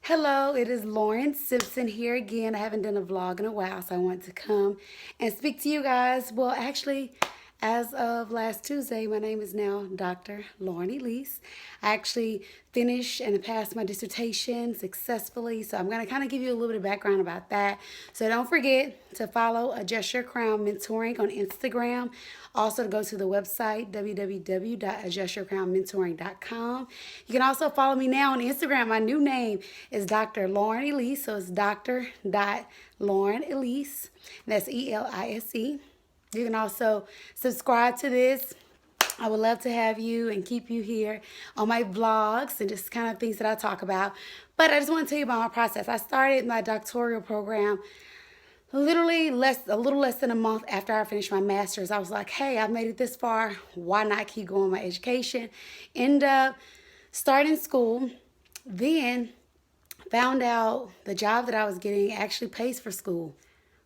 Hello, it is Lauren Simpson here again. I haven't done a vlog in a while, so I want to come and speak to you guys. Well, actually, as of last Tuesday, my name is now Dr. Lauren Elise. I actually finished and passed my dissertation successfully, so I'm going to kind of give you a little bit of background about that. So don't forget to follow Adjust Your Crown Mentoring on Instagram. Also, to go to the website, www.adjustyourcrownmentoring.com. You can also follow me now on Instagram. My new name is Dr. Lauren Elise, so it's Dr. Lauren Elise. That's Elise. You can also subscribe to this. I would love to have you and keep you here on my vlogs and just kind of things that I talk about. But I just want to tell you about my process. I started my doctoral program literally a little less than a month after I finished my master's. I was like, hey, I've made it this far. Why not keep going my education? End up starting school. Then found out the job that I was getting actually pays for school.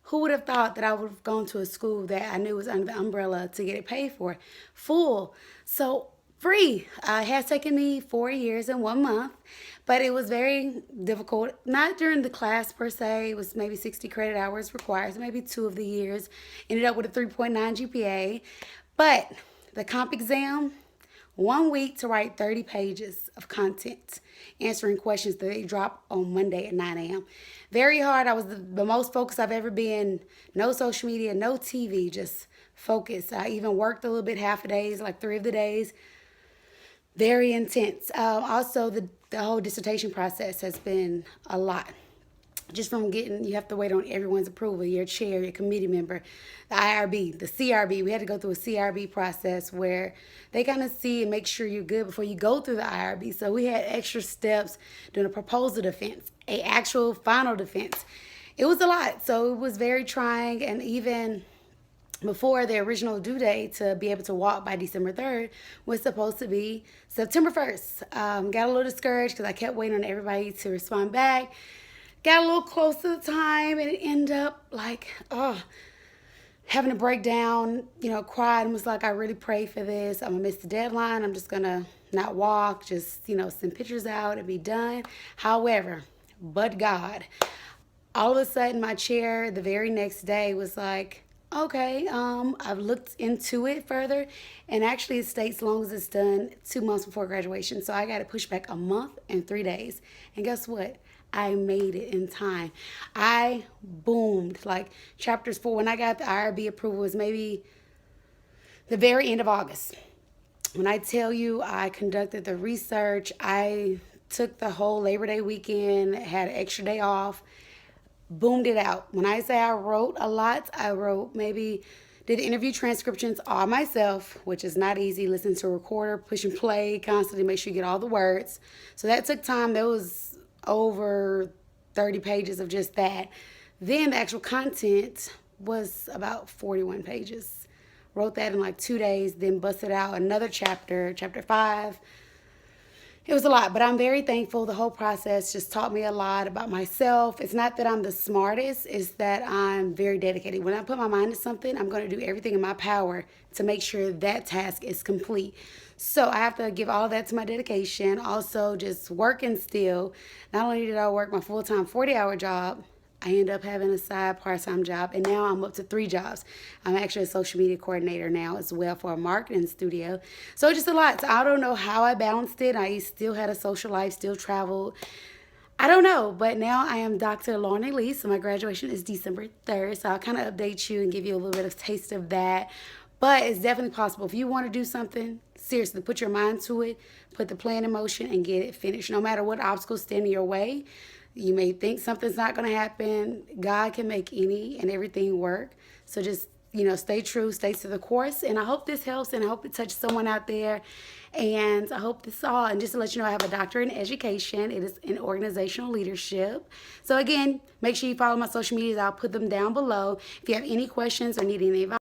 Who would have thought that I would have gone to a school that I knew was under the umbrella to get it paid for? Full. So free. It has taken me 4 years and 1 month, but it was very difficult. Not during the class per se. It was maybe 60 credit hours required, so maybe 2 of the years. Ended up with a 3.9 GPA. But the comp exam, 1 week to write 30 pages of content, answering questions that they drop on Monday at 9 a.m. Very hard. I was the most focused I've ever been. No social media, no TV, just focused. I even worked a little bit half a days, like 3 of the days. Very intense. Also, the whole dissertation process has been a lot. Just from getting, you have to wait on everyone's approval, your chair, your committee member, the IRB, the CRB. We had to go through a CRB process where they kind of see and make sure you're good before you go through the IRB. So we had extra steps doing a proposal defense, a actual final defense. It was a lot. So it was very trying, and even before the original due date to be able to walk by December 3rd was supposed to be September 1st. Got a little discouraged because I kept waiting on everybody to respond back. Got a little close to the time, and it ended up like, having a breakdown, cried and was like, I really prayed for this. I'm going to miss the deadline. I'm just going to not walk, just, send pictures out and be done. However, but God, all of a sudden my chair the very next day was like, okay, I've looked into it further, and actually it states as long as it's done 2 months before graduation. So I got to push back a month and 3 days. And guess what? I made it in time. I boomed. Like chapters 4, when I got the IRB approval, was maybe the very end of August. When I tell you I conducted the research, I took the whole Labor Day weekend, had an extra day off, boomed it out. When I say I wrote a lot, I wrote did interview transcriptions all myself, which is not easy. Listen to a recorder, push and play constantly, make sure you get all the words. So that took time. That was over 30 pages of just that. Then the actual content was about 41 pages. Wrote that in like 2 days, then busted out another chapter 5. It was a lot, but I'm very thankful. The whole process just taught me a lot about myself. It's not that I'm the smartest, it's that I'm very dedicated. When I put my mind to something, I'm going to do everything in my power to make sure that task is complete. So I have to give all of that to my dedication. Also, just working still. Not only did I work my full-time 40-hour job, I ended up having a side part-time job, and now I'm up to 3 jobs. I'm actually a social media coordinator now as well for a marketing studio. So just a lot. So I don't know how I balanced it. I still had a social life, still traveled. I don't know, but now I am Dr. Lauren Elise, so my graduation is December 3rd. So I'll kind of update you and give you a little bit of taste of that. But it's definitely possible. If you want to do something, seriously, put your mind to it, put the plan in motion, and get it finished. No matter what obstacles stand in your way, you may think something's not going to happen. God can make any and everything work. So just, stay true, stay to the course. And I hope this helps, and I hope it touches someone out there. And I hope this all, and just to let you know, I have a doctorate in education. It is in organizational leadership. So again, make sure you follow my social medias. I'll put them down below. If you have any questions or need any advice,